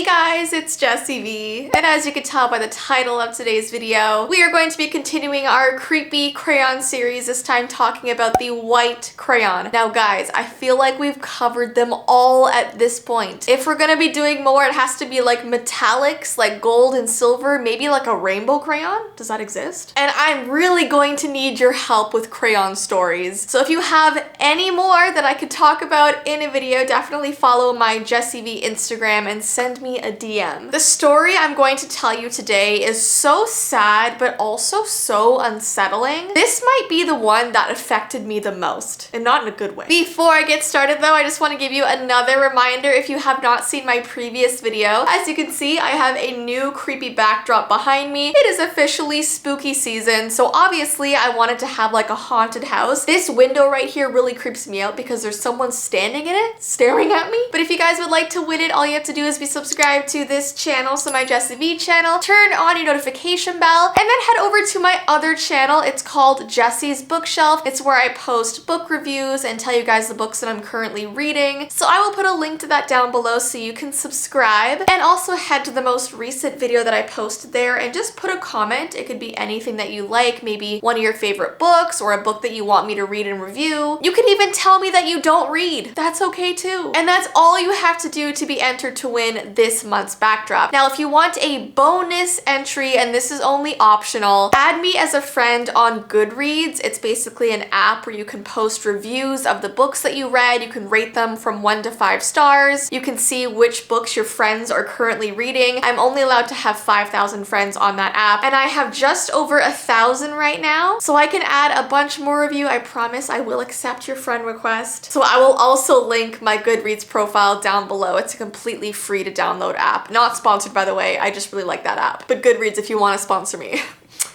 Hey guys, it's Jessii Vee, and as you can tell by the title of today's video, we are going to be continuing our creepy crayon series, this time talking about the white crayon. Now guys, I feel like we've covered them all at this point. If we're gonna be doing more, it has to be like metallics, like gold and silver, maybe like a rainbow crayon? Does that exist? And I'm really going to need your help with crayon stories. So if you have any more that I could talk about in a video, definitely follow my Jessii Vee Instagram and send me a DM. The story I'm going to tell you today is so sad, but also so unsettling. This might be the one that affected me the most, and not in a good way. Before I get started though, I just want to give you another reminder if you have not seen my previous video. As you can see, I have a new creepy backdrop behind me. It is officially spooky season, so obviously I wanted to have like a haunted house. This window right here really creeps me out because there's someone standing in it, staring at me. But if you guys would like to win it, all you have to do is be subscribed to this channel, so my Jessii Vee channel, turn on your notification bell, and then head over to my other channel. It's called Jessie's Bookshelf. It's where I post book reviews and tell you guys the books that I'm currently reading. So I will put a link to that down below so you can subscribe, and also head to the most recent video that I posted there and just put a comment. It could be anything that you like, maybe one of your favorite books or a book that you want me to read and review. You can even tell me that you don't read. That's okay too. And that's all you have to do to be entered to win this month's backdrop. Now, if you want a bonus entry, and this is only optional, add me as a friend on Goodreads. It's basically an app where you can post reviews of the books that you read. You can rate them from 1 to 5 stars. You can see which books your friends are currently reading. I'm only allowed to have 5,000 friends on that app, and I have just over 1,000 right now. So I can add a bunch more of you. I promise I will accept your friend request. So I will also link my Goodreads profile down below. It's a completely free to download app. Not sponsored, by the way. I just really like that app. But Goodreads, if you want to sponsor me,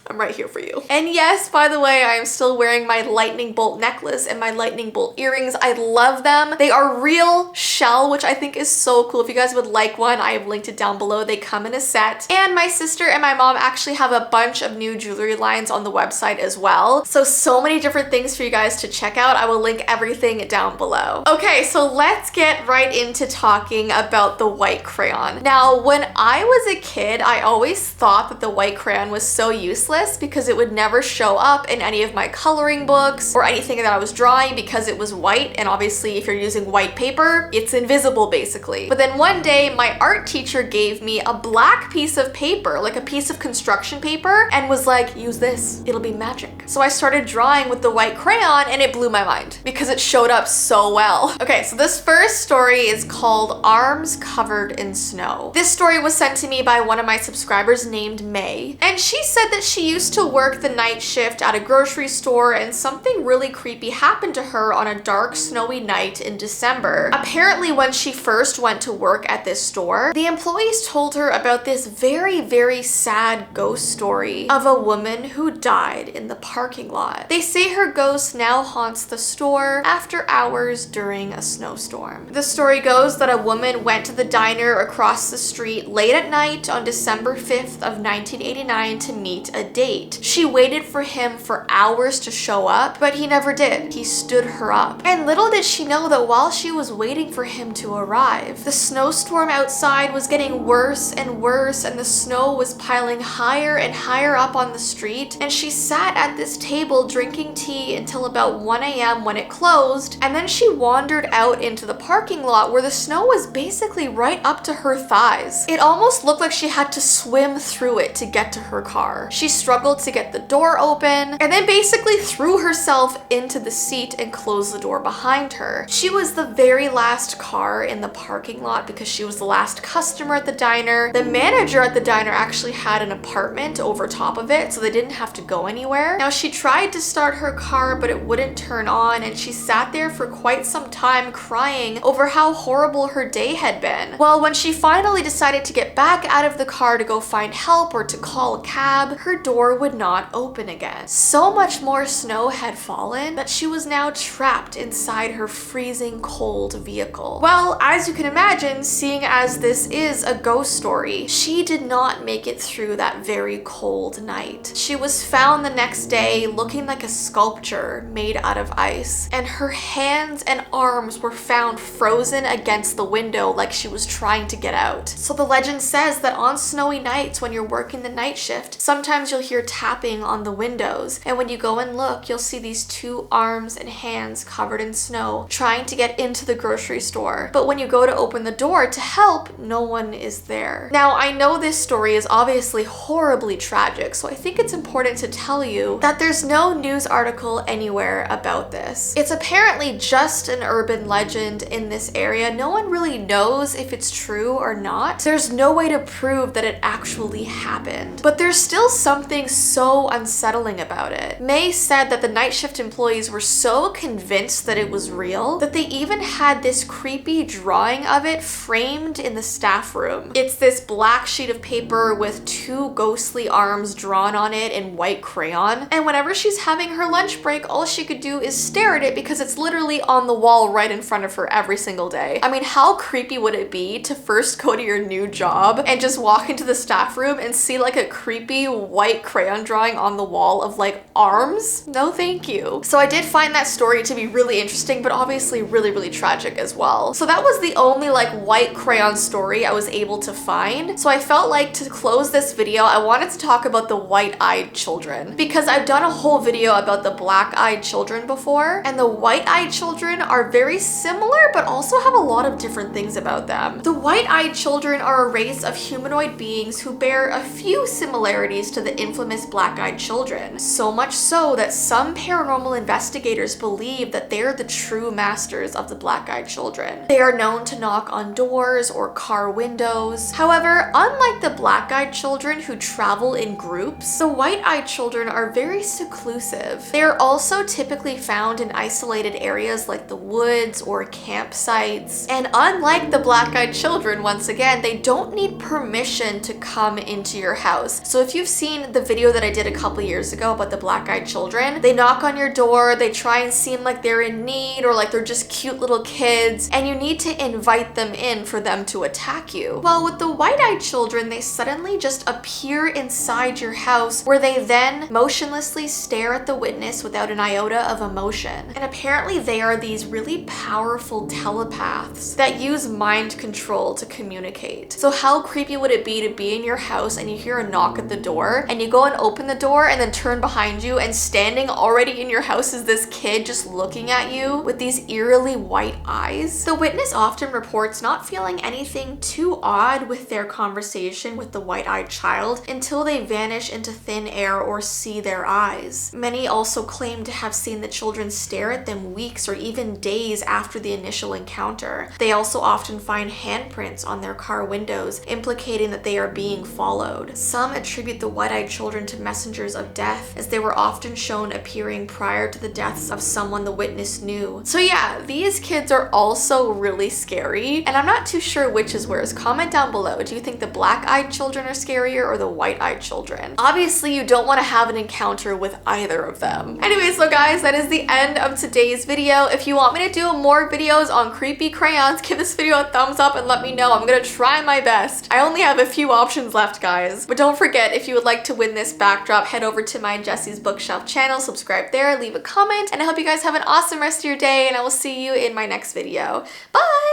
I'm right here for you. And yes, by the way, I am still wearing my lightning bolt necklace and my lightning bolt earrings. I love them. They are real shell, which I think is so cool. If you guys would like one, I have linked it down below. They come in a set. And my sister and my mom actually have a bunch of new jewelry lines on the website as well. So many different things for you guys to check out. I will link everything down below. Okay, so let's get right into talking about the white crayon. Now, when I was a kid, I always thought that the white crayon was so useless because it would never show up in any of my coloring books or anything that I was drawing because it was white, and obviously if you're using white paper, it's invisible basically. But then one day my art teacher gave me a black piece of paper, like a piece of construction paper, and was like, use this, it'll be magic. So I started drawing with the white crayon and it blew my mind because it showed up so well. Okay, so this first story is called Arms Covered in Snow. This story was sent to me by one of my subscribers named May, and she said that she used to work the night shift at a grocery store and something really creepy happened to her on a dark, snowy night in December. Apparently, when she first went to work at this store, the employees told her about this very, very sad ghost story of a woman who died in the parking lot. They say her ghost now haunts the store after hours during a snowstorm. The story goes that a woman went to the diner across the street late at night on December 5th of 1989 to meet a date. She waited for him for hours to show up, but he never did. He stood her up. And little did she know that while she was waiting for him to arrive, the snowstorm outside was getting worse and worse, and the snow was piling higher and higher up on the street, and she sat at this table drinking tea until about 1 a.m. when it closed, and then she wandered out into the parking lot where the snow was basically right up to her thighs. It almost looked like she had to swim through it to get to her car. She struggled to get the door open, and then basically threw herself into the seat and closed the door behind her. She was the very last car in the parking lot because she was the last customer at the diner. The manager at the diner actually had an apartment over top of it, so they didn't have to go anywhere. Now, she tried to start her car, but it wouldn't turn on, and she sat there for quite some time crying over how horrible her day had been. Well, when she finally decided to get back out of the car to go find help or to call a cab, her door door would not open again. So much more snow had fallen that she was now trapped inside her freezing cold vehicle. Well, as you can imagine, seeing as this is a ghost story, she did not make it through that very cold night. She was found the next day looking like a sculpture made out of ice, and her hands and arms were found frozen against the window like she was trying to get out. So the legend says that on snowy nights when you're working the night shift, sometimes you'll hear tapping on the windows, and when you go and look, you'll see these two arms and hands covered in snow trying to get into the grocery store. But when you go to open the door to help, no one is there. Now, I know this story is obviously horribly tragic, so I think it's important to tell you that there's no news article anywhere about this. It's apparently just an urban legend in this area. No one really knows if it's true or not. There's no way to prove that it actually happened. But there's still something so unsettling about it. May said that the night shift employees were so convinced that it was real that they even had this creepy drawing of it framed in the staff room. It's this black sheet of paper with two ghostly arms drawn on it in white crayon, and whenever she's having her lunch break, all she could do is stare at it because it's literally on the wall right in front of her every single day. I mean, how creepy would it be to first go to your new job and just walk into the staff room and see like a creepy white crayon drawing on the wall of like arms? No thank you. So I did find that story to be really interesting, but obviously really tragic as well. So that was the only like white crayon story I was able to find. So I felt like to close this video, I wanted to talk about the white-eyed children, because I've done a whole video about the black-eyed children before, and the white-eyed children are very similar but also have a lot of different things about them. The white-eyed children are a race of humanoid beings who bear a few similarities to the infamous black-eyed children, so much so that some paranormal investigators believe that they're the true masters of the black-eyed children. They are known to knock on doors or car windows. However, unlike the black-eyed children who travel in groups, the white-eyed children are very seclusive. They are also typically found in isolated areas like the woods or campsites. And unlike the black-eyed children, once again, they don't need permission to come into your house. So if you've seen the video that I did a couple years ago about the black-eyed children, they knock on your door, they try and seem like they're in need or like they're just cute little kids, and you need to invite them in for them to attack you. Well, with the white-eyed children, they suddenly just appear inside your house, where they then motionlessly stare at the witness without an iota of emotion. And apparently they are these really powerful telepaths that use mind control to communicate. So how creepy would it be to be in your house and you hear a knock at the door, and you go and open the door and then turn behind you, and standing already in your house is this kid just looking at you with these eerily white eyes? The witness often reports not feeling anything too odd with their conversation with the white-eyed child until they vanish into thin air or see their eyes. Many also claim to have seen the children stare at them weeks or even days after the initial encounter. They also often find handprints on their car windows, implicating that they are being followed. Some attribute the white-eyed children to messengers of death, as they were often shown appearing prior to the deaths of someone the witness knew. So yeah, these kids are also really scary, and I'm not too sure which is worse. Comment down below. Do you think the black-eyed children are scarier or the white-eyed children? Obviously, you don't want to have an encounter with either of them. Anyway, so guys, that is the end of today's video. If you want me to do more videos on creepy crayons, give this video a thumbs up and let me know. I'm gonna try my best. I only have a few options left, guys. But don't forget, if you would like to win this backdrop, head over to my Jessie's Bookshelf channel, subscribe there, leave a comment, and I hope you guys have an awesome rest of your day, and I will see you in my next video. Bye!